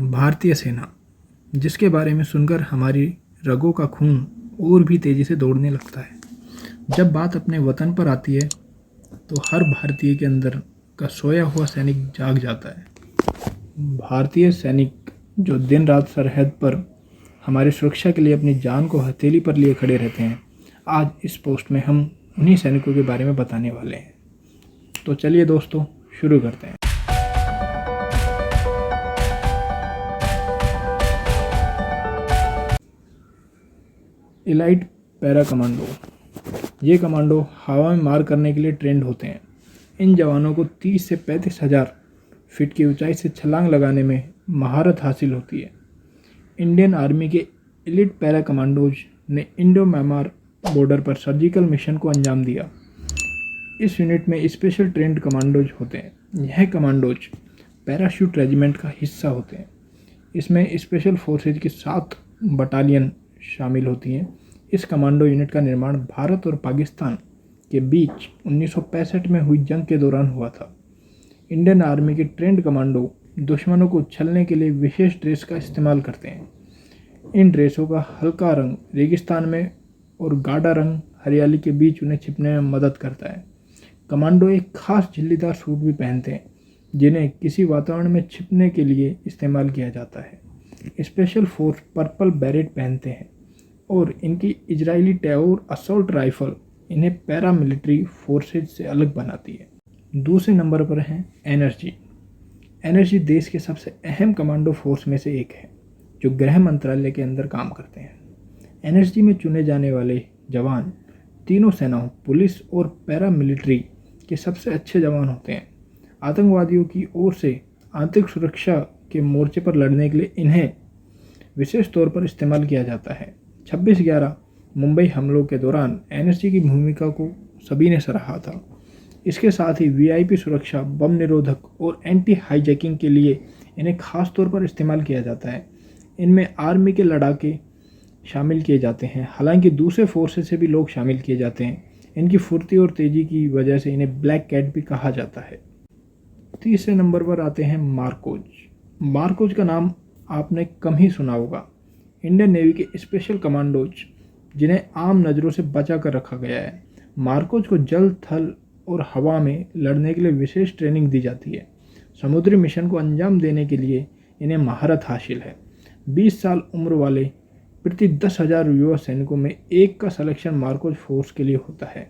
भारतीय सेना, जिसके बारे में सुनकर हमारी रगों का खून और भी तेज़ी से दौड़ने लगता है। जब बात अपने वतन पर आती है तो हर भारतीय के अंदर का सोया हुआ सैनिक जाग जाता है। भारतीय सैनिक जो दिन रात सरहद पर हमारी सुरक्षा के लिए अपनी जान को हथेली पर लिए खड़े रहते हैं, आज इस पोस्ट में हम उन्हीं सैनिकों के बारे में बताने वाले हैं। तो चलिए दोस्तों, शुरू करते हैं। Elite para commando. ये कमांडो हवा में मार करने के लिए ट्रेंड होते हैं। इन जवानों को 30 से 35,000 फीट की ऊंचाई से छलांग लगाने में महारत हासिल होती है। इंडियन आर्मी के एलिट पैरा कमांडोज ने इंडो म्यांमार बॉर्डर पर सर्जिकल मिशन को अंजाम दिया। इस यूनिट में स्पेशल ट्रेंड कमांडोज होते हैं। यह कमांडोज पैराशूट रेजिमेंट का हिस्सा होते हैं। इसमें स्पेशल फोर्सेज की 7 बटालियन शामिल होती हैं। इस कमांडो यूनिट का निर्माण भारत और पाकिस्तान के बीच 1965 में हुई जंग के दौरान हुआ था। इंडियन आर्मी के ट्रेंड कमांडो दुश्मनों को उछलने के लिए विशेष ड्रेस का इस्तेमाल करते हैं। इन ड्रेसों का हल्का रंग रेगिस्तान में और गाढ़ा रंग हरियाली के बीच उन्हें छिपने में मदद करता है। कमांडो एक खास झिल्लीदार सूट भी पहनते हैं, जिन्हें किसी वातावरण में छिपने के लिए इस्तेमाल किया जाता है। स्पेशल फोर्स पर्पल बैरेट पहनते हैं और इनकी इजरायली टैगोर असॉल्ट राइफल इन्हें पैरामिलिट्री फोर्सेज से अलग बनाती है। दूसरे नंबर पर हैं एनर्जी। एनर्जी देश के सबसे अहम कमांडो फोर्स में से एक है, जो गृह मंत्रालय के अंदर काम करते हैं। एनर्जी में चुने जाने वाले जवान तीनों सेनाओं, पुलिस और पैरामिलिट्री के सबसे अच्छे जवान होते हैं। आतंकवादियों की ओर से आंतरिक सुरक्षा के मोर्चे पर लड़ने के लिए इन्हें विशेष तौर पर इस्तेमाल किया जाता है। 26/11 मुंबई हमलों के दौरान एनर्जी की भूमिका को सभी ने सराहा था। इसके साथ ही वीआईपी सुरक्षा, बम निरोधक और एंटी हाईजैकिंग के लिए इन्हें खास तौर पर इस्तेमाल किया जाता है। इनमें आर्मी के लड़ाके शामिल किए जाते हैं, हालांकि दूसरे फोर्सेस से भी लोग शामिल किए जाते हैं। इनकी फुर्ती और तेज़ी की वजह से इन्हें ब्लैक कैट भी कहा जाता है। तीसरे नंबर पर आते हैं मार्कोज। मार्कोज का नाम आपने कम ही सुना होगा। इंडियन नेवी के स्पेशल कमांडोज, जिन्हें आम नज़रों से बचा कर रखा गया है। मार्कोज को जल, थल और हवा में लड़ने के लिए विशेष ट्रेनिंग दी जाती है। समुद्री मिशन को अंजाम देने के लिए इन्हें महारत हासिल है। 20 साल उम्र वाले प्रति 10,000 युवा सैनिकों में एक का सिलेक्शन मार्कोज फोर्स के लिए होता है।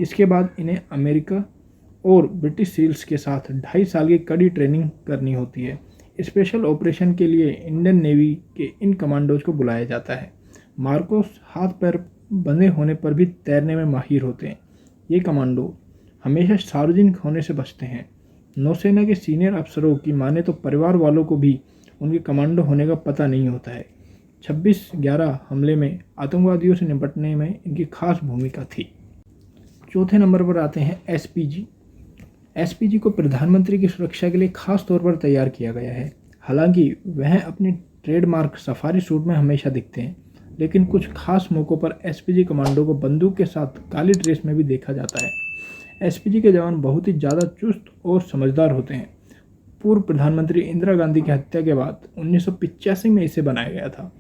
इसके बाद इन्हें अमेरिका और ब्रिटिश सील्स के साथ 2.5 साल की कड़ी ट्रेनिंग करनी होती है। स्पेशल ऑपरेशन के लिए इंडियन नेवी के इन कमांडोज को बुलाया जाता है। मार्कोस हाथ पैर बंधे होने पर भी तैरने में माहिर होते हैं। ये कमांडो हमेशा सार्वजनिक होने से बचते हैं। नौसेना के सीनियर अफसरों की माने तो परिवार वालों को भी उनके कमांडो होने का पता नहीं होता है। 26/11 हमले में आतंकवादियों से निपटने में इनकी खास भूमिका थी। चौथे नंबर पर आते हैं एसपीजी। एसपीजी को प्रधानमंत्री की सुरक्षा के लिए खास तौर पर तैयार किया गया है। हालांकि वह अपने ट्रेडमार्क सफारी सूट में हमेशा दिखते हैं, लेकिन कुछ खास मौक़ों पर एसपीजी कमांडो को बंदूक के साथ काली ड्रेस में भी देखा जाता है। एसपीजी के जवान बहुत ही ज़्यादा चुस्त और समझदार होते हैं। पूर्व प्रधानमंत्री इंदिरा गांधी की हत्या के बाद 1985 में इसे बनाया गया था।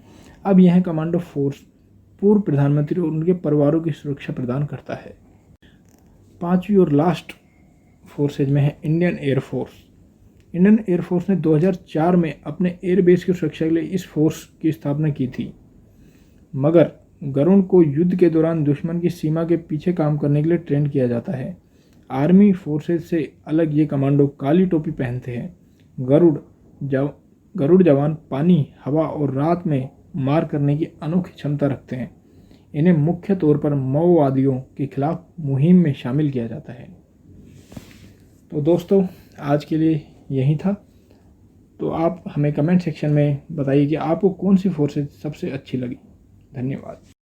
अब यह कमांडो फोर्स पूर्व प्रधानमंत्री और उनके परिवारों की सुरक्षा प्रदान करता है। पांचवी और लास्ट फोर्सेज में है इंडियन एयरफोर्स। इंडियन एयरफोर्स ने 2004 में अपने एयरबेस की सुरक्षा के लिए इस फोर्स की स्थापना की थी, मगर गरुड़ को युद्ध के दौरान दुश्मन की सीमा के पीछे काम करने के लिए ट्रेन किया जाता है। आर्मी फोर्सेज से अलग ये कमांडो काली टोपी पहनते हैं। गरुड़ जवान पानी, हवा और रात में मार करने की अनोखी क्षमता रखते हैं। इन्हें मुख्य तौर पर माओवादियों के खिलाफ मुहिम में शामिल किया जाता है। तो दोस्तों, आज के लिए यही था। तो आप हमें कमेंट सेक्शन में बताइए कि आपको कौन सी फोर्सेज सबसे अच्छी लगी। धन्यवाद।